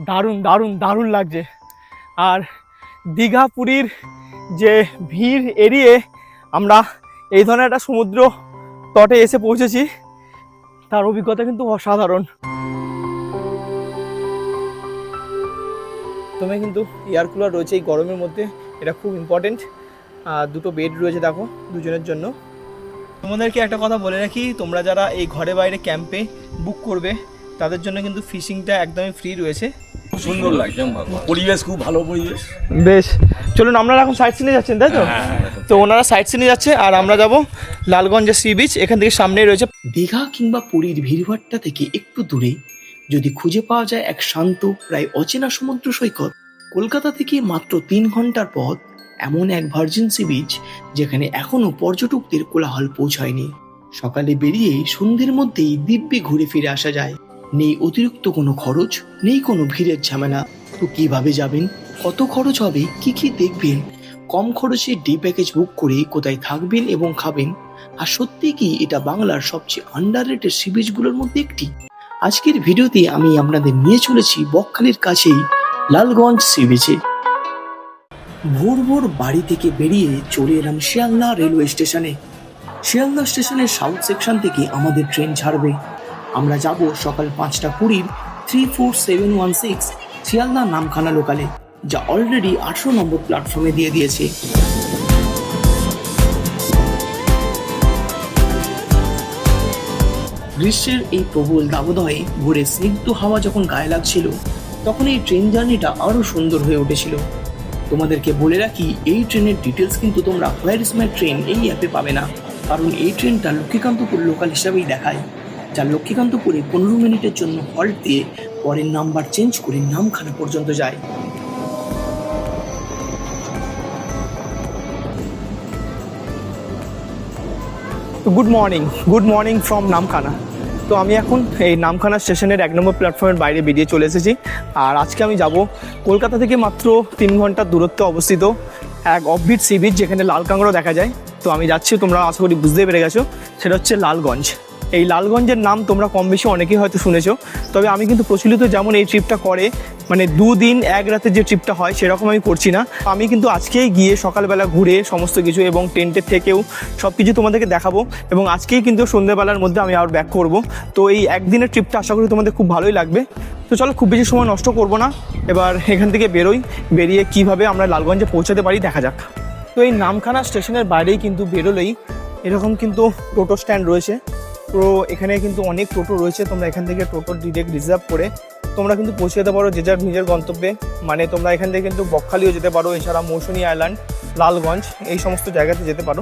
দারুণ দারুণ দারুণ লাগছে। আর দীঘা পুরীর যে ভিড় এড়িয়ে আমরা এই ধরনের একটা সমুদ্র তটে এসে পৌঁছেছি, তার অভিজ্ঞতা কিন্তু অসাধারণ। তুমি কিন্তু এয়ার কুলার রয়েছে এই গরমের মধ্যে, এটা খুব ইম্পর্টেন্ট। দুটো বেড রয়েছে দেখো দুজনের জন্য। তোমাদেরকে একটা কথা বলে রাখি, তোমরা যারা এই ঘরে বাইরে ক্যাম্পে বুক করবে তাদের জন্য কিন্তু ফিশিংটা একদমই ফ্রি রয়েছে। খুব সুন্দর লাগছে, পরিবেশ খুব ভালো পরিবেশ। বেশ, চলুন আপনারা এখন সাইট সিনে যাচ্ছেন তাই তো? তো ওনারা সাইট সিনে যাচ্ছে আর আমরা যাব লালগঞ্জের সি বিচ, এখান থেকে সামনেই রয়েছে। দীঘা কিংবা পুরীর ভিড়ভাট্টা থেকে একটু দূরে যদি খুঁজে পাওয়া যায় এক শান্ত প্রায় অচেনা সমুদ্র সৈকত, কলকাতা থেকে মাত্র 3 ঘন্টার পথ, এমন এক ভার্জিন সি বিচ যেখানে এখনো পর্যটকদের কোলাহল পৌঁছায়নি। সকালে বেরিয়ে সন্ধ্যের মধ্যেই দিব্যি ঘুরে ফিরে আসা যায়। নেই অতিরিক্ত কোনো খরচ, নেই কোনো ভিড়ের ঝামেলা। তো কিভাবে যাবেন, কত খরচ হবে, কি কি দেখবেন, কম খরচে ডে প্যাকেজ বুক করে কোথায় থাকবেন এবং খাবেন, আর সত্যি কি এটা বাংলার সবচেয়ে আন্ডাররেটেড সি বিচগুলোর মধ্যে একটি? আজকের ভিডিওতে আমি আপনাদের নিয়ে চলেছি বকখালির কাছেই লালগঞ্জ সি বিচে। ভোর ভোর বাড়ি থেকে বেরিয়ে চলে এলাম শিয়ালদা রেলওয়ে স্টেশনে। শিয়ালদা স্টেশনের সাউথ সেকশন থেকে আমাদের ট্রেন ছাড়বে। আমরা যাব সকাল 5টা 20 34716 শিয়ালদা নামখানা লোকালে, যা অলরেডি 18 নম্বর প্ল্যাটফর্মে দিয়ে দিয়েছে। গ্রীষ্মের এই প্রবল দাবদাহে ভোরে স্নিগ্ধ হাওয়া যখন গায়ে লাগছিল, তখন এই ট্রেন জার্নিটা আরো সুন্দর হয়ে উঠেছিল। তোমাদেরকে বলে রাখি, এই ট্রেনের ডিটেলস কিন্তু তোমরা হোয়ার ইজ মাই ট্রেন এই অ্যাপে পাবে না, কারণ এই ট্রেনটা লক্ষ্মীকান্তপুর লোকাল হিসাবেই দেখায়, যা লক্ষ্মীকান্তপুরে 15 মিনিটের জন্য হল্ট দিয়ে পরের নাম্বার চেঞ্জ করে নামখানা পর্যন্ত যায়। তো গুড মর্নিং ফ্রম নামখানা। তো আমি এখন এই নামখানা স্টেশনের 1 নম্বর প্ল্যাটফর্মের বাইরে বেরিয়ে চলে এসেছি। আর আজকে আমি যাব কলকাতা থেকে মাত্র 3 ঘন্টার দূরত্বে অবস্থিত এক অফবিট সি বিচ, যেখানে লাল কাঁকড়া দেখা যায়। তো আমি যাচ্ছি, তোমরা আশা করি বুঝতেই পেরে গেছো, সেটা হচ্ছে লালগঞ্জ। এই লালগঞ্জের নাম তোমরা কম বেশি অনেকেই হয়তো শুনেছো, তবে আমি কিন্তু প্রচলিত যেমন এই ট্রিপটা করে, মানে 2 দিন 1 রাতের যে ট্রিপটা হয় সেরকম আমি করছি না। আমি কিন্তু আজকেই গিয়ে সকালবেলা ঘুরে সমস্ত কিছু এবং টেন্টের থেকেও সব কিছু তোমাদেরকে দেখাবো, এবং আজকেই কিন্তু সন্ধ্যেবেলার মধ্যে আমি আবার ব্যাক করব। তো এই একদিনের ট্রিপটা আশা করি তোমাদের খুব ভালোই লাগবে। তো চলো, খুব বেশি সময় নষ্ট করব না, এবার এখান থেকে বেরিয়ে কিভাবে আমরা লালগঞ্জে পৌঁছাতে পারি দেখা যাক। তো এই নামখানা স্টেশনের বাইরেই কিন্তু বেরোলেই এরকম কিন্তু টোটো স্ট্যান্ড রয়েছে। তো এখানে কিন্তু অনেক টোটো রয়েছে, তোমরা এখান থেকে টোটো ডিরেক্ট রিজার্ভ করে তোমরা কিন্তু পৌঁছে যেতে পারো যে যার নিজের গন্তব্যে। মানে তোমরা এখান থেকে কিন্তু বকখালিও যেতে পারো, এছাড়া মৌসুনী আইল্যান্ড, লালগঞ্জ এই সমস্ত জায়গাতে যেতে পারো।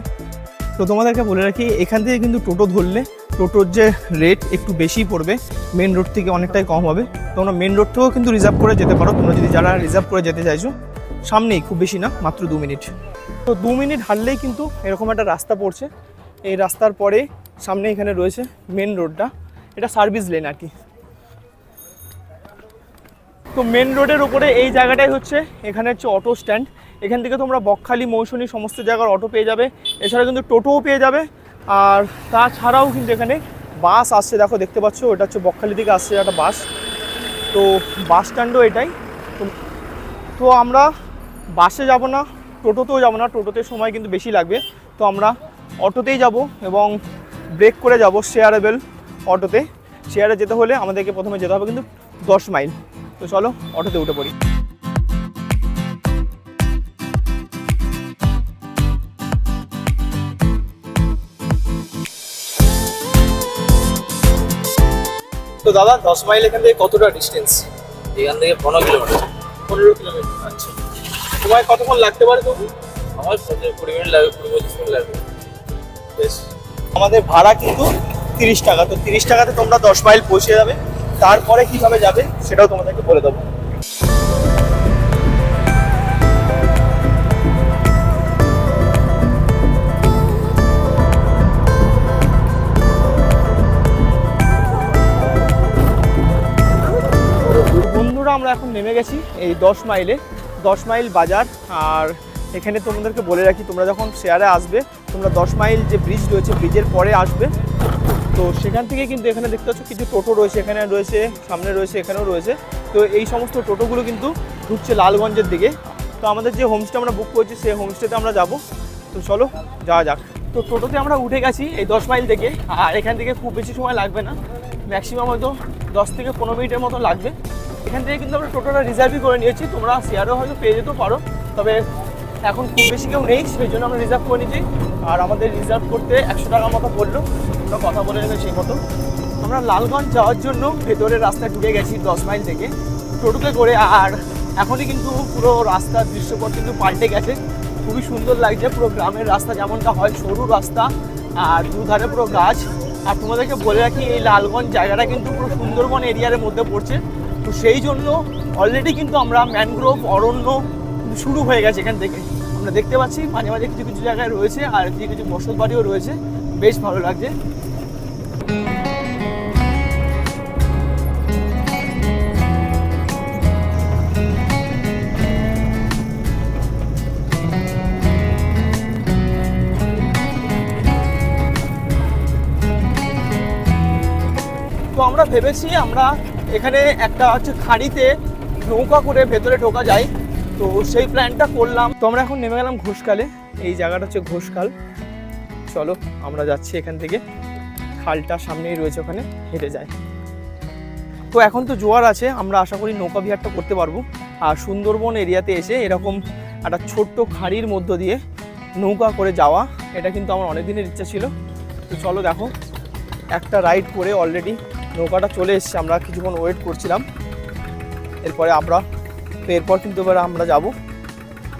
তো তোমাদেরকে বলে রাখি, এখান থেকে কিন্তু টোটো ধরলে টোটোর যে রেট একটু বেশি পড়বে, মেন রোড থেকে অনেকটাই কম হবে। তোমরা মেন রোড থেকেও কিন্তু রিজার্ভ করে যেতে পারো, তোমরা যদি যারা রিজার্ভ করে যেতে চাইছো। সামনেই, খুব বেশি না, মাত্র 2 মিনিট। তো 2 মিনিট হাঁটলেই কিন্তু এরকম একটা রাস্তা পড়ছে। এই রাস্তার পরে সামনে এখানে রয়েছে মেন রোডটা, এটা সার্ভিস লেন আর কি। তো মেন রোডের উপরে এই জায়গাটাই হচ্ছে, এখানে হচ্ছে অটো স্ট্যান্ড। এখান থেকে তোমরা বকখালি, মৌসুনী সমস্ত জায়গার অটো পেয়ে যাবে, এছাড়া কিন্তু টোটোও পেয়ে যাবে। আর তাছাড়াও কিন্তু এখানে বাস আসছে, দেখো দেখতে পাচ্ছ, ওটা হচ্ছে বকখালি থেকে আসছে একটা বাস। তো বাস স্ট্যান্ডও এটাই। তো আমরা বাসে যাব না, টোটোতেও যাব না, টোটোতে সময় কিন্তু বেশি লাগবে। তো আমরা অটোতেই যাব এবং ব্রেক করে যাব শেয়ারেবল অটোতে। শেয়ারে যেতে হলে আমাদেরকে প্রথমে যেতে হবে কিন্তু 10 মাইল। তো চলো অটোতে উঠে পড়ি। তো দাদা, 10 মাইল এখান থেকে কতটা ডিস্টেন্স? এখান থেকে 15 কিলোমিটার। 15 কিলোমিটার। আচ্ছা, তোমায় কতক্ষণ লাগতে পারে তবু? আমার 20 মিনিট লাগবে, 20-25 মিনিট লাগবে। বেশ, আমাদের ভাড়া কিন্তু 30 টাকা। তো 30 টাকাতে তোমরা 10 মাইল পৌঁছে যাবে। তারপরে কিভাবে যাবে সেটাও তোমাদেরকে বলে দেবো। বন্ধুরা, আমরা এখন নেমে গেছি এই 10 মাইলে, 10 মাইল বাজার। আর এখানে তোমাদেরকে বলে রাখি, তোমরা যখন শেয়ারে আসবে, তোমরা 10 মাইল যে ব্রিজ রয়েছে, ব্রিজের পরে আসবে। তো সেখান থেকে কিন্তু এখানে দেখতে পাচ্ছ কিছু টোটো রয়েছে, এখানে রয়েছে, সামনে রয়েছে, এখানেও রয়েছে। তো এই সমস্ত টোটোগুলো কিন্তু ঢুকছে লালগঞ্জের দিকে। তো আমাদের যে হোমস্টে আমরা বুক করেছি সেই হোমস্টেতে আমরা যাব। তো চলো যাওয়া যাক। তো টোটোতে আমরা উঠে গেছি এই 10 মাইল থেকে, আর এখান থেকে খুব বেশি সময় লাগবে না, ম্যাক্সিমাম হয়তো 10 থেকে 15 মিনিটের মতো লাগবে। এখান থেকে কিন্তু আমরা টোটোটা রিজার্ভই করে নিয়েছি, তোমরা শেয়ারও হয়তো পেয়ে যেতেও পারো, তবে এখন খুব বেশি কেউ নেই সেই জন্য আমরা রিজার্ভ করে নিয়েছি। আর আমাদের রিজার্ভ করতে 100 টাকা মতো পড়লো, আমরা কথা বলে নেবে সেই মতো। আমরা লালগঞ্জ যাওয়ার জন্য ভেতরের রাস্তায় ঢুকে গেছি 10 মাইল থেকে টোটোতে করে। আর এখনই কিন্তু পুরো রাস্তার দৃশ্যপট কিন্তু পাল্টে গেছে, খুবই সুন্দর লাগছে। পুরো গ্রামের রাস্তা যেমনটা হয়, সরু রাস্তা আর দুধারে পুরো গাছ। আর তোমাদেরকে বলে রাখি এই লালগঞ্জ জায়গাটা কিন্তু পুরো সুন্দরবন এরিয়ার মধ্যে পড়ছে। তো সেই জন্য অলরেডি কিন্তু আমরা ম্যানগ্রোভ অরণ্য শুরু হয়ে গেছে এখান থেকে, আমরা দেখতে পাচ্ছি। মাঝে মাঝে কিছু কিছু জায়গায় রয়েছে আর কিছু কিছু বসত বাড়িও রয়েছে, বেশ ভালো লাগছে। তো আমরা ভেবেছি আমরা এখানে একটা হচ্ছে খাড়িতে নৌকা করে ভেতরে ঢোকা যায়, তো সেই প্ল্যানটা করলাম। তো আমরা এখন নেমে গেলাম ঘোষখালে, এই জায়গাটা হচ্ছে ঘোষখাল। চলো আমরা যাচ্ছি এখান থেকে, খালটা সামনেই রয়েছে, ওখানে হেঁটে যায়। তো এখন তো জোয়ার আছে, আমরা আশা করি নৌকা বিহারটা করতে পারবো। আর সুন্দরবন এরিয়াতে এসে এরকম একটা ছোট্ট খাড়ির মধ্য দিয়ে নৌকা করে যাওয়া, এটা কিন্তু আমার অনেক দিনের ইচ্ছা ছিল। তো চলো দেখো, একটা রাইড করে অলরেডি নৌকাটা চলে এসছে, আমরা কিছুক্ষণ ওয়েট করছিলাম। এরপর কিন্তু এবার আমরা যাব,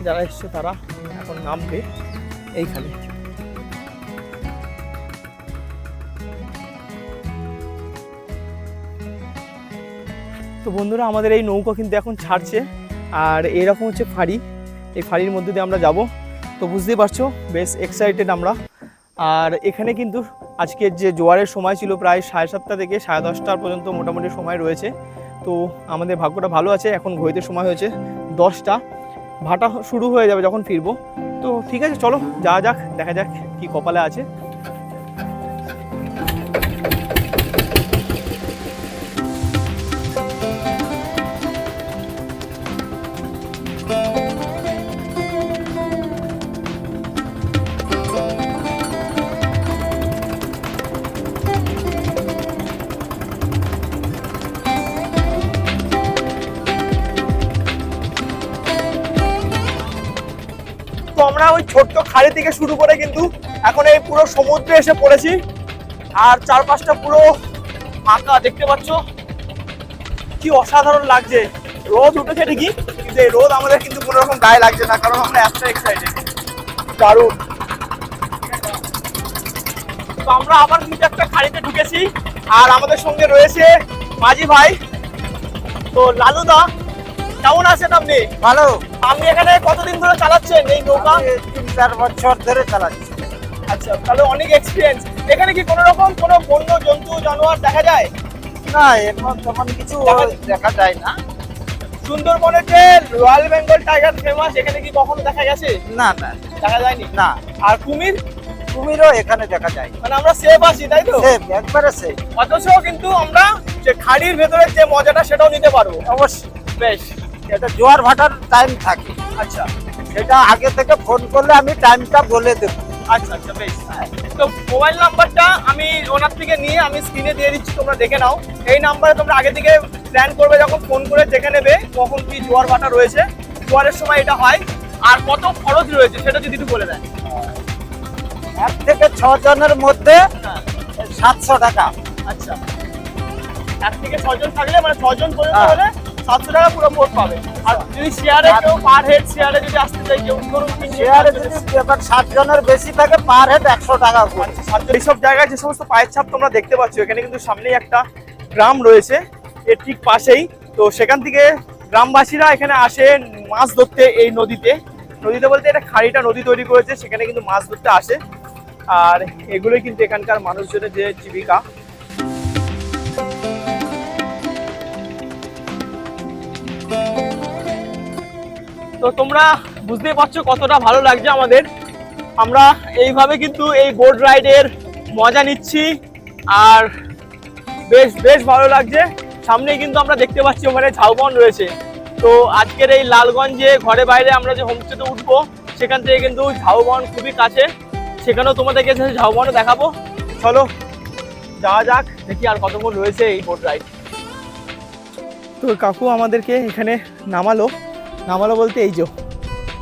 যারা এসছে তারা এখন নামবে এইখানে। তো বন্ধুরা, আমাদের এই নৌকা কিন্তু এখন ছাড়ছে, আর এরকম হচ্ছে ফাঁড়ি, এই ফাঁড়ির মধ্যে দিয়ে আমরা যাব। তো বুঝতেই পারছো বেশ এক্সাইটেড আমরা। আর এখানে কিন্তু আজকের যে জোয়ারের সময় ছিল প্রায় 7:30 থেকে 10:30 পর্যন্ত মোটামুটি সময় রয়েছে। তো আমাদের ভাগ্যটা ভালো আছে, এখন ঘড়িতে সময় হয়েছে 10টা, ভাটা শুরু হয়ে যাবে যখন ফিরবো। তো ঠিক আছে, চলো যাওয়া যাক, দেখা যাক কি কপালে আছে। তো আমরা ওই ছোট্ট খাড়ি থেকে শুরু করে কিন্তু এখন এই পুরো সমুদ্রে এসে পড়েছি, আর চারপাশটা পুরো ফাঁকা, দেখতে পাচ্ছ কি অসাধারণ লাগছে। রোদ উঠেছে ঠিকই, কিন্তু এই রোদ আমাদের কিন্তু কোনো রকম গায়ে লাগছে না, কারণ আমরা এত এক্সাইটেড, দারুণ। তো আমরা আবার কিন্তু একটা খাড়িতে ঢুকেছি, আর আমাদের সঙ্গে রয়েছে মাঝি ভাই। তো লালুদা, কেমন আছেন আপনি? ভালো। আপনি এখানে কতদিন ধরে চালাচ্ছেন এই নৌকা? 3-4 বছর ধরে চালাচ্ছি। আচ্ছা, তাহলে অনেক এক্সপিরিয়েন্স। এখানে কি কোনো রকম কোনো বন্য জন্তু জানোয়ার দেখা যায়? না, এখন তেমন কিছু দেখা যায় না। সুন্দরবনের যে রয়্যাল বেঙ্গল টাইগার ফেমাস, এখানে কি কখনো দেখা গেছে? না না, দেখা যায়নি না। আর কুমির? কুমিরও এখানে দেখা যায়। মানে আমরা সেফ আছি, তাই তো? সেফ, একবারে সেফ। অথচ কিন্তু আমরা যে খাড়ির ভেতরে যে মজাটা সেটাও নিতে পারবো। অবশ্যই। বেশ। এটা জোয়ার ভাটার টাইম থাকে, আচ্ছা সেটা আগে থেকে ফোন করলে আমি টাইমটা বলে দেবো। আচ্ছা আচ্ছা, বেশ। তো মোবাইল নাম্বারটা আমি ওনার থেকে নিয়ে আমি স্ক্রিনে দিয়ে দিচ্ছি, তোমরা দেখে নাও। এই নাম্বারে তোমরা আগে থেকে প্ল্যান করবে, যখন ফোন করে দেখে নেবে কখন কি জোয়ার ভাটা রয়েছে, জোয়ারের সময় এটা হয়, আর কত খরচ রয়েছে সেটা যদি একটু বলে দেন। 1 থেকে 6 জনের মধ্যে হ্যাঁ, 700 টাকা। আচ্ছা, 1 থেকে 6 জন থাকলে মানে 6 জন পর্যন্ত হ্যাঁ। হলে 700 টাকা পুরো বোট পাবে। আর যদি শেয়ারে কেউ পার হেড শেয়ারে যদি আসতে চাই, কেউ ধরুন শেয়ারে যদি এবার 7 জনের বেশি থাকে পার হেড 100 টাকা করে। এইসব জায়গায় যে সমস্ত পায়ের ছাপ তোমরা দেখতে পাচ্ছ, এখানে কিন্তু সামনেই একটা গ্রাম রয়েছে, এর ঠিক পাশেই। তো সেখান থেকে গ্রামবাসীরা এখানে আসে মাছ ধরতে এই নদীতে। নদীতে বলতে এটা খাড়িটা নদী তৈরি করেছে, সেখানে কিন্তু মাছ ধরতে আসে। আর এগুলোই কিন্তু এখানকার মানুষজনের যে জীবিকা। তো তোমরা বুঝতেই পারছো কতটা ভালো লাগছে আমাদের। আমরা এইভাবে কিন্তু এই বোট রাইডের মজা নিচ্ছি, আর বেশ বেশ ভালো লাগছে। সামনেই কিন্তু আমরা দেখতে পাচ্ছি ওখানে ঝাউবন রয়েছে। তো আজকের এই লালগঞ্জে ঘরে বাইরে আমরা যে হোমস্টেতে উঠবো সেখান থেকে কিন্তু ঝাউবন খুবই কাছে, সেখানেও তোমাদেরকে ঝাউবনও দেখাবো। চলো যাওয়া যাক, দেখি আর কতক্ষণ রয়েছে এই বোট রাইড। তো কাকু আমাদেরকে এখানে নামালো বলতে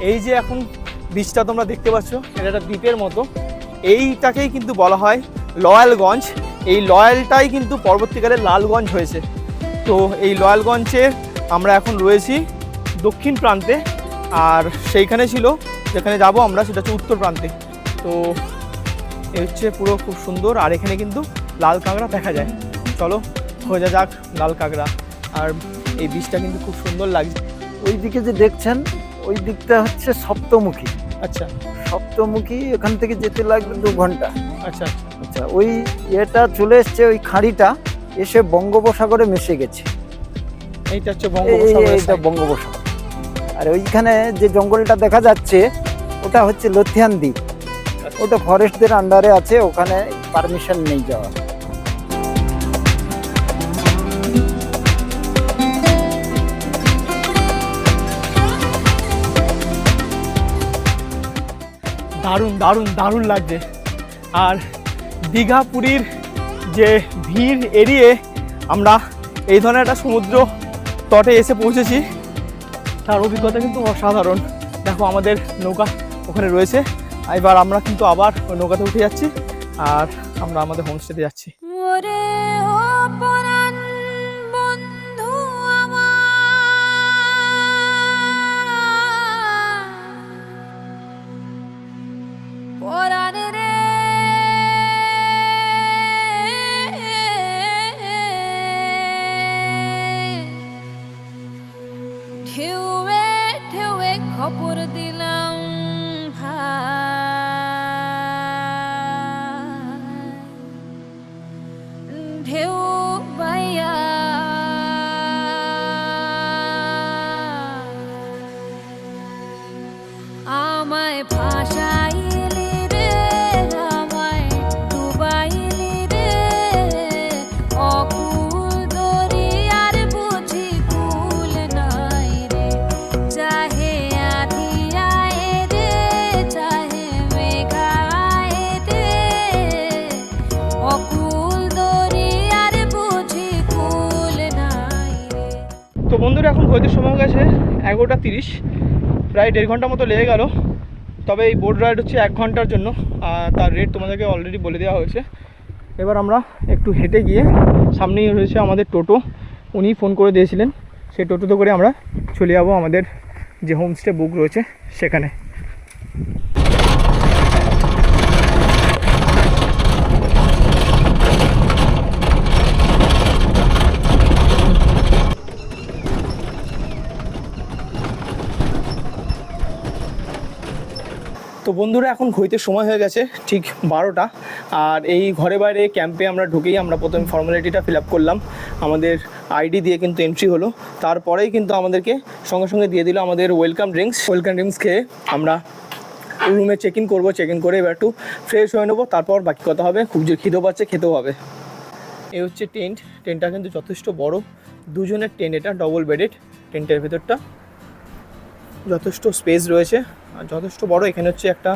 এই যে এখন বীজটা তোমরা দেখতে পাচ্ছ, এটা একটা দ্বীপের মতো। এইটাকেই কিন্তু বলা হয় লয়ালগঞ্জ। এই লয়ালটাই কিন্তু পরবর্তীকালে লালগঞ্জ হয়েছে। তো এই লয়ালগঞ্জে আমরা এখন রয়েছি দক্ষিণ প্রান্তে, আর সেইখানে ছিল যেখানে যাব আমরা সেটা হচ্ছে উত্তর প্রান্তে। তো এই হচ্ছে পুরো খুব সুন্দর, আর এখানে কিন্তু লাল কাঁকড়া দেখা যায়। চলো খোঁজা যাক লাল কাঁকড়া। আর এই বীজটা কিন্তু খুব সুন্দর লাগছে। ওই দিকে যে দেখছেন ওই দিকটা হচ্ছে সপ্তমুখী। আচ্ছা সপ্তমুখী এখান থেকে যেতে লাগবে 2 ঘন্টা। আচ্ছা আচ্ছা, ওই এটা চলে এসছে, ওই খাঁড়িটা এসে বঙ্গোপসাগরে মিশে গেছে। এইটা হচ্ছে বঙ্গোপসাগর। এইটা বঙ্গোপসাগর। আর ওইখানে যে জঙ্গলটা দেখা যাচ্ছে ওটা হচ্ছে লথিয়ান দ্বীপ। ওটা ফরেস্টদের আন্ডারে আছে, ওখানে পারমিশন নেই যাওয়া। দারুণ দারুণ দারুণ লাগছে। আর দীঘা পুরীর যে ভিড় এড়িয়ে আমরা এই ধরনের একটা সমুদ্র তটে এসে পৌঁছেছি, তার অভিজ্ঞতা কিন্তু অসাধারণ। দেখো আমাদের নৌকা ওখানে রয়েছে, এবার আমরা কিন্তু আবার ওই নৌকাতে উঠে যাচ্ছি আর আমরা আমাদের হোমস্টেতে যাচ্ছি। খবর দিলাম ঢেউ বাইয়া আমায় ভাষাইলি রে, আমায় ডুবাইলি রে, অকুল দরিয়ার বুঝি কুল নাই রে, চাহে আধি আয় রে, চাহে মেঘা আয় রে, অকুল দরিয়ার বুঝি কুল নাই রে। তো বন্ধুরা এখন ঘড়িতে সময় গেছে 11:30, প্রায় 1.5 ঘন্টা মতো লেগে গেল। তবে এই বোট রাইড হচ্ছে 1 ঘন্টার জন্য, তার রেট তোমাদেরকে অলরেডি বলে দেওয়া হয়েছে। এবার আমরা একটু হেঁটে গিয়ে, সামনেই রয়েছে আমাদের টোটো, উনি ফোন করে দিয়েছিলেন, সেই টোটোতে করে আমরা চলে যাবো আমাদের যে হোমস্টে বুক রয়েছে সেখানে। তো বন্ধুরা এখন ঘড়িতে সময় হয়ে গেছে ঠিক 12টা, আর এই ঘরে বাইরে ক্যাম্পে আমরা ঢুকেই আমরা প্রথমে ফর্মালিটিটা ফিল আপ করলাম, আমাদের আইডি দিয়ে কিন্তু এন্ট্রি হলো। তারপরেই কিন্তু আমাদেরকে সঙ্গে সঙ্গে দিয়ে দিল আমাদের ওয়েলকাম ড্রিঙ্কস খেয়ে আমরা রুমে চেক ইন করবো। চেক ইন করে এবার একটু ফ্রেশ হয়ে নেবো, তারপর বাকি কথা হবে। খুব যে খিদেও পাচ্ছে, খেতেও হবে। এই হচ্ছে টেন্টটা কিন্তু যথেষ্ট বড়, 2 জনের টেন্ট, এটা ডবল বেডেড। টেন্টের ভেতরটা যথেষ্ট স্পেস রয়েছে আর যথেষ্ট বড়। এখানে হচ্ছে একটা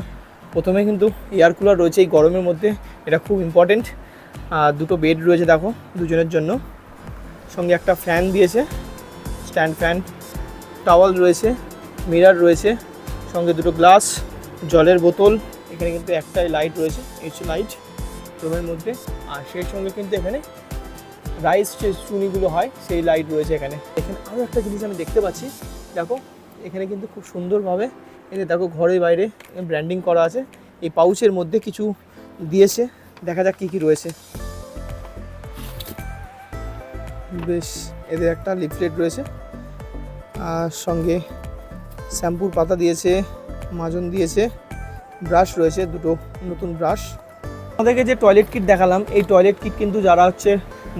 প্রথমে কিন্তু এয়ার কুলার রয়েছে এই গরমের মধ্যে, এটা খুব ইম্পর্টেন্ট। আর 2টো বেড রয়েছে দেখো 2 জনের জন্য, সঙ্গে একটা ফ্যান দিয়েছে, স্ট্যান্ড ফ্যান, টাওয়াল রয়েছে, মিরর রয়েছে, সঙ্গে 2টো গ্লাস, জলের বোতল। এখানে কিন্তু একটাই লাইট রয়েছে, এইচ লাইট রুমের মধ্যে। আর সেই সঙ্গে কিন্তু এখানে রাইস যে চুনিগুলো হয় সেই লাইট রয়েছে এখানে। এখানে আরও একটা জিনিস আমি দেখতে পাচ্ছি, দেখো এখানে কিন্তু খুব সুন্দরভাবে এখানে দেখো ঘরে বাইরে ব্র্যান্ডিং করা আছে। এই পাউচের মধ্যে কিছু দিয়েছে, দেখা যাক কী কী রয়েছে। বেশ, এদের একটা লিফলেট রয়েছে, আর সঙ্গে শ্যাম্পুর পাতা দিয়েছে, মাজন দিয়েছে, ব্রাশ রয়েছে, 2টো নতুন ব্রাশ। আমাদেরকে যে টয়লেট কিট দেখালাম, এই টয়লেট কিট কিন্তু যারা হচ্ছে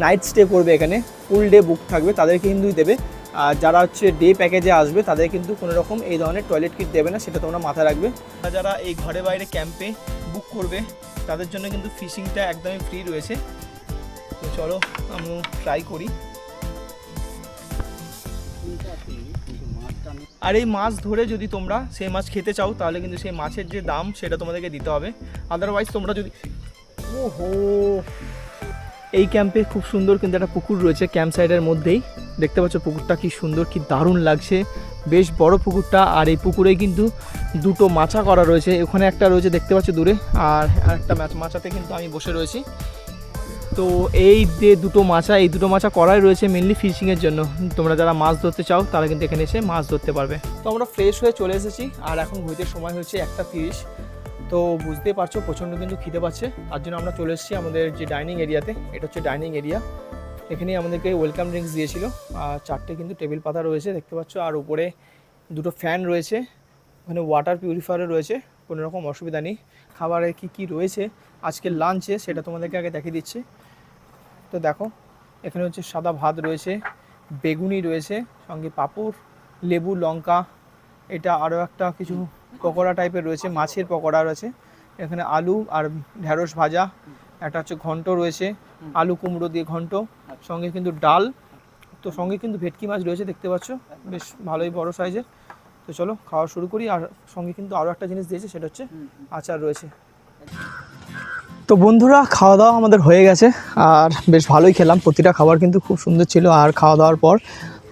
নাইট স্টে করবে এখানে, ফুল ডে বুক থাকবে তাদেরকে কিন্তু দেবে। আর যারা হচ্ছে ডে প্যাকেজে আসবে তাদের কিন্তু কোনো রকম এই ধরনের টয়লেট কিট দেবে না, সেটা তোমরা মাথায় রাখবে। যারা এই ঘরে বাইরে ক্যাম্পে বুক করবে তাদের জন্য কিন্তু ফিশিংটা একদমই ফ্রি রয়েছে। তো চলো আমি ট্রাই করি। আর এই মাছ ধরে যদি তোমরা সেই মাছ খেতে চাও তাহলে কিন্তু সেই মাছের যে দাম সেটা তোমাদেরকে দিতে হবে, আদারওয়াইজ তোমরা যদি ওহো। এই ক্যাম্পে খুব সুন্দর কিন্তু একটা পুকুর রয়েছে ক্যাম্প সাইডের মধ্যেই, দেখতে পাচ্ছ পুকুরটা কি সুন্দর, কি দারুণ লাগছে, বেশ বড় পুকুরটা। আর এই পুকুরে কিন্তু দুটো মাচা করা রয়েছে, ওখানে একটা রয়েছে দেখতে পাচ্ছ দূরে, আর একটা মাচাতে কিন্তু আমি বসে রয়েছি। তো এই যে দুটো মাচা করাই রয়েছে মেনলি ফিশিংয়ের জন্য, তোমরা যারা মাছ ধরতে চাও তারা কিন্তু এখানে এসে মাছ ধরতে পারবে। তো আমরা ফ্রেশ হয়ে চলে এসেছি, আর এখন ঘুরতে সময় হচ্ছে 1:30। তো বুঝতেই পারছো প্রচণ্ড কিন্তু খিদে পাচ্ছে, তার জন্য আমরা চলে এসেছি আমাদের যে ডাইনিং এরিয়াতে। এটা হচ্ছে ডাইনিং এরিয়া, এখানেই আমাদেরকে ওয়েলকাম ড্রিঙ্কস দিয়েছিল, আর 4টে কিন্তু টেবিল পাতা রয়েছে দেখতে পাচ্ছ, আর উপরে দুটো ফ্যান রয়েছে, ওখানে ওয়াটার পিউরিফায়ারও রয়েছে, কোনো রকম অসুবিধা নেই। খাবারে কি রয়েছে আজকের লাঞ্চে সেটা তোমাদেরকে আগে দেখিয়ে দিচ্ছি। তো দেখো এখানে হচ্ছে সাদা ভাত রয়েছে, বেগুনি রয়েছে, সঙ্গে পাঁপড়, লেবু, লঙ্কা, এটা আরও একটা কিছু পকোড়া টাইপের রয়েছে, মাছের পকোড়া রয়েছে, এখানে আলু আর ঢেঁড়স ভাজা, একটা হচ্ছে ঘন্ট রয়েছে, আলু কুমড়ো দিয়ে ঘন্ট, সঙ্গে কিন্তু ডাল, তো সঙ্গে কিন্তু ভেটকি মাছ রয়েছে দেখতে পাচ্ছ, বেশ ভালোই বড় সাইজের। তো চলো খাওয়া শুরু করি। আর সঙ্গে কিন্তু আরও একটা জিনিস দিয়েছে, সেটা হচ্ছে আচার রয়েছে। তো বন্ধুরা খাওয়া দাওয়া আমাদের হয়ে গেছে, আর বেশ ভালোই খেলাম, প্রতিটা খাবার কিন্তু খুব সুন্দর ছিল। আর খাওয়া দাওয়ার পর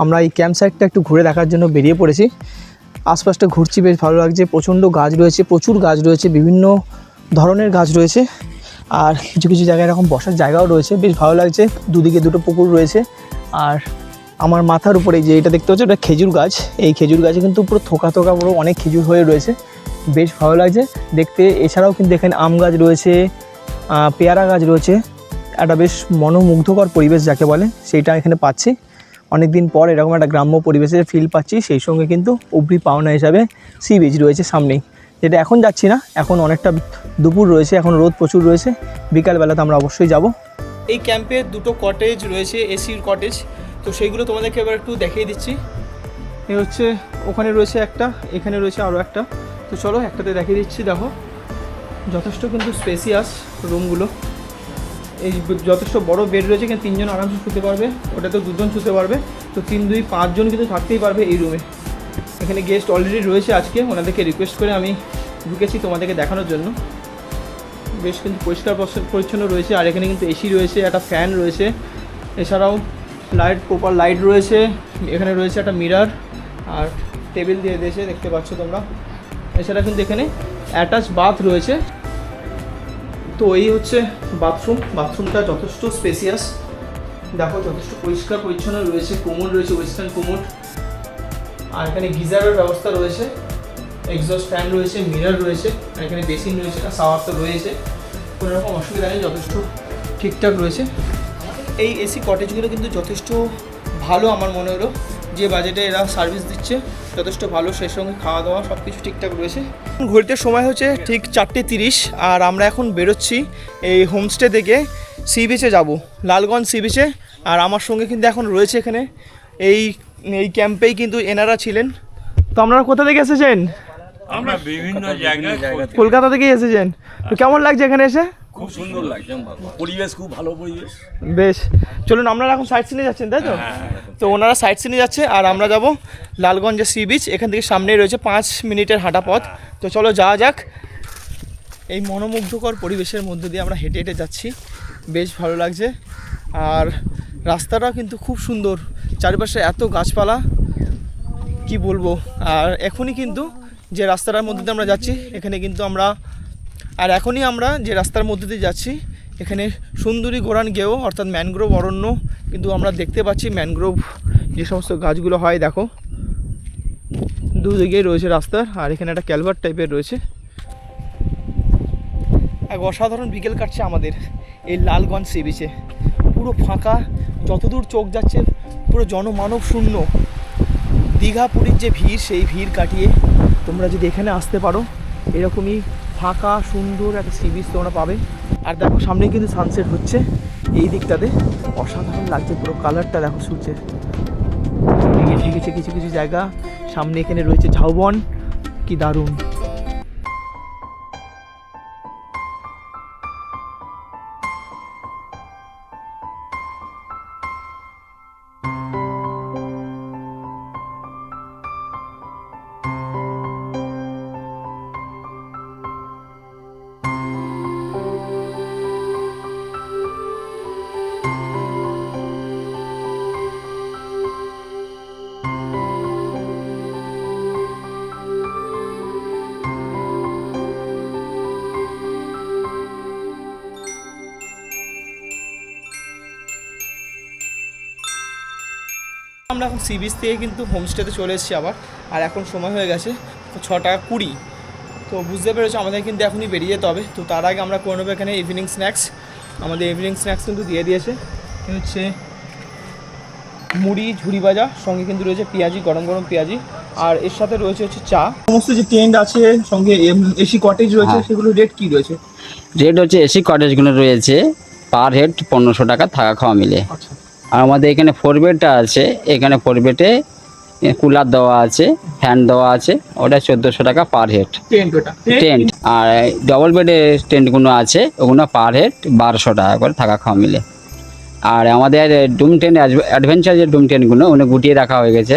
আমরা এই ক্যাম্প সাইটটা একটু ঘুরে দেখার জন্য বেরিয়ে পড়েছি। আশপাশটা ঘুরছি, বেশ ভালো লাগছে, প্রচণ্ড গাছ রয়েছে, প্রচুর গাছ রয়েছে, বিভিন্ন ধরনের গাছ রয়েছে, আর কিছু কিছু জায়গায় এরকম বসার জায়গাও রয়েছে, বেশ ভালো লাগছে। দুদিকে দুটো পুকুর রয়েছে, আর আমার মাথার উপরে যে এটা দেখতে হচ্ছে ওটা খেজুর গাছ, এই খেজুর গাছে কিন্তু পুরো থোকা পুরো অনেক খেজুর হয়ে রয়েছে, বেশ ভালো লাগছে দেখতে। এছাড়াও কিন্তু এখানে আম গাছ রয়েছে, পেয়ারা গাছ রয়েছে, একটা বেশ মনোমুগ্ধকর পরিবেশ যাকে বলে সেইটা এখানে পাচ্ছি। অনেক দিন পর এরকম একটা গ্রাম্য পরিবেশের ফিল পাচ্ছি, সেই সঙ্গে কিন্তু উপরি পাওনা হিসাবে সি বিচ রয়েছে সামনেই, যেটা এখন যাচ্ছি না, এখন অনেকটা দুপুর রয়েছে, এখন রোদ প্রচুর রয়েছে, বিকালবেলাতে আমরা অবশ্যই যাব। এই ক্যাম্পে দুটো কটেজ রয়েছে, এসির কটেজ, তো সেইগুলো তোমাদেরকে এবার একটু দেখিয়ে দিচ্ছি। এ হচ্ছে ওখানে রয়েছে একটা, এখানে রয়েছে আরও একটা, তো চলো একটাতে দেখিয়ে দিচ্ছি। দেখো যথেষ্ট কিন্তু স্পেসিয়াস রুমগুলো, এই যথেষ্ট বড় বেড রয়েছে, এখানে 3 জন আরামসে শুতে পারবে, ওটাতে 2 জন শুতে পারবে, তো 3, 2, 5 জন কিন্তু থাকতেই পারবে এই রুমে। এখানে গেস্ট অলরেডি রয়েছে, আজকে ওনাদেরকে রিকোয়েস্ট করে আমি ঢুকেছি তোমাদেরকে দেখানোর জন্য। বেশ কিন্তু পরিষ্কার পরিচ্ছন্ন রয়েছে, আর এখানে কিন্তু এসি রয়েছে, একটা ফ্যান রয়েছে, এছাড়াও প্রপার লাইট রয়েছে, এখানে রয়েছে একটা মিরর, আর টেবিল দিয়ে দিয়েছে দেখতে পাচ্ছ তোমরা। এছাড়া কিন্তু এখানে অ্যাটাচ বাথ রয়েছে। তো এই হচ্ছে বাথরুমটা যথেষ্ট স্পেসিয়াস, দেখো যথেষ্ট পরিষ্কার পরিচ্ছন্ন রয়েছে, কোমোড রয়েছে, ওয়েস্টার্ন কোমোড, আর এখানে গিজারের ব্যবস্থা রয়েছে, এক্সস্ট ফ্যান রয়েছে, মিরর রয়েছে, আর এখানে বেসিন রয়েছে, শাওয়ার তো রয়েছে, কোনো রকম অসুবিধা নেই, যথেষ্ট ঠিকঠাক রয়েছে। এই এসি কটেজগুলো কিন্তু যথেষ্ট ভালো আমার মনে হলো, যে বাজেটে এরা সার্ভিস দিচ্ছে যথেষ্ট ভালো, সেই সঙ্গে খাওয়া দাওয়া সব কিছু ঠিকঠাক রয়েছে। ঘুরতে সময় হচ্ছে ঠিক 4:30, আর আমরা এখন বেরোচ্ছি এই হোমস্টে থেকে সি বিচে যাব, লালগঞ্জ সি বিচে। আর আমার সঙ্গে কিন্তু এখন রয়েছে এখানে এই ক্যাম্পেই কিন্তু এনারা ছিলেন। তো আপনারা কোথা থেকে এসেছেন? আমরা বিভিন্ন জায়গায় কলকাতা থেকেই এসেছেন। তো কেমন লাগছে এখানে এসে? খুব সুন্দর লাগছে, পরিবেশ খুব ভালো পরিবেশ। বেশ, চলুন আপনারা এখন সাইট সিনে যাচ্ছেন তাই তো? তো ওনারা সাইট সিনে যাচ্ছে, আর আমরা যাব লালগঞ্জের সি বিচ, এখান থেকে সামনেই রয়েছে 5 মিনিটের হাঁটা পথ। তো চলো যাওয়া যাক। এই মনোমুগ্ধকর পরিবেশের মধ্যে দিয়ে আমরা হেঁটে হেঁটে যাচ্ছি, বেশ ভালো লাগছে, আর রাস্তাটাও কিন্তু খুব সুন্দর, চারিপাশে এত গাছপালা কি বলবো। আর এখনই কিন্তু যে রাস্তাটার মধ্যে দিয়ে আমরা যাচ্ছি এখানে কিন্তু এখনই আমরা যে রাস্তার মধ্যে দিয়ে যাচ্ছি এখানে সুন্দরী গোরান গেও অর্থাৎ ম্যানগ্রোভ অরণ্য কিন্তু আমরা দেখতে পাচ্ছি। ম্যানগ্রোভ যে সমস্ত গাছগুলো হয় দেখো দুদিকেই রয়েছে রাস্তার, আর এখানে একটা ক্যালভার্ট টাইপের রয়েছে। এক অসাধারণ বিকেল কাটছে আমাদের এই লালগঞ্জ সি বিচে, পুরো ফাঁকা, যতদূর চোখ যাচ্ছে পুরো জনমানব শূন্য। দীঘা পুরীর যে ভিড়, সেই ভিড় কাটিয়ে তোমরা যদি এখানে আসতে পারো এরকমই ফাঁকা সুন্দর একটা সি বিচ তোমরা পাবে। আর দেখো সামনে কিন্তু সানসেট হচ্ছে এই দিকটাতে, অসাধারণ লাগছে পুরো কালারটা দেখো সূর্যের। কিছু কিছু জায়গা সামনে এখানে রয়েছে ঝাউবন, কি দারুণ। আমরা এখন সি বিচ থেকে কিন্তু হোমস্টেতে চলে এসেছি আবার, আর এখন সময় হয়ে গেছে 6:20। তো বুঝতে পেরেছো আমাদের কিন্তু এখনই বেরিয়ে যেতে হবে। তো তার আগে আমরা করে নেবো এখানে ইভিনিং স্ন্যাক্স। আমাদের ইভিনিং স্ন্যাক্স কিন্তু দিয়ে দিয়েছে, হচ্ছে মুড়ি ঝুড়ি ভাজা, সঙ্গে কিন্তু রয়েছে পেঁয়াজি, গরম গরম পেঁয়াজি, আর এর সাথে রয়েছে হচ্ছে চা। সমস্ত যে টেন্ট আছে সঙ্গে এসি কটেজ রয়েছে, সেগুলো রেট কি রয়েছে? রেট হচ্ছে এসি কটেজগুলো রয়েছে পার হেড 1500 টাকা থাকা খাওয়া মিলে। আচ্ছা, আর আমাদের এখানে 4 বেডটা আছে, এখানে 4 বেডে কুলার দেওয়া আছে, ফ্যান দেওয়া আছে, ওটা 1400 টাকা পার হেড টেন্ট ওটা টেন্ট। আর ডবল বেডের টেন্টগুলো আছে, ওগুলো পার হেড 1200 টাকা করে থাকা খাওয়া মিলে। আর আমাদের ডুম টেন্ট অ্যাডভেঞ্চার যে ডুম টেন্টগুলো ওগুলো গুটিয়ে রাখা হয়ে গেছে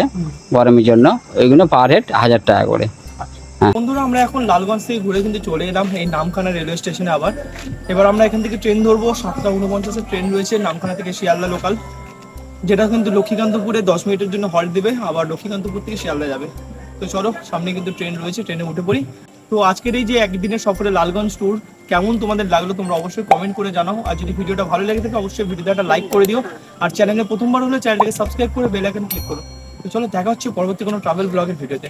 গরমের জন্য, ওইগুলো পার হেড 1000 টাকা করে। বন্ধুরা আমরা এখন লালগঞ্জ থেকে ঘুরে কিন্তু চলে এলাম এই নামখানা রেলওয়ে স্টেশনে আবার। এবার আমরা এখান থেকে ট্রেন ধরবো, 7:49 ট্রেন রয়েছে নামখানা থেকে শিয়ালদা লোকাল, যেটা কিন্তু লক্ষ্মীকান্তপুরে 10 মিনিটের জন্য হল্ট দেবে, আবার লক্ষ্মীকান্তপুর থেকে শিয়ালদা যাবে। তো চলো, সামনে কিন্তু ট্রেন রয়েছে, ট্রেনে উঠে পড়ি। তো আজকের এই যে একদিনের সফরে লালগঞ্জ ট্যুর কেমন তোমাদের লাগলো তোমরা অবশ্যই কমেন্ট করে জানাও। আর যদি ভিডিওটা ভালো লেগে থাকে অবশ্যই ভিডিওটা একটা লাইক করে দিও, আর চ্যানেলে প্রথমবার হলে চ্যানেলটাকে সাবস্ক্রাইব করে বেল আইকন ক্লিক করো। তো চলো, দেখা হচ্ছে পরবর্তী কোনো ট্রাভেল ব্লগের ভিডিওতে।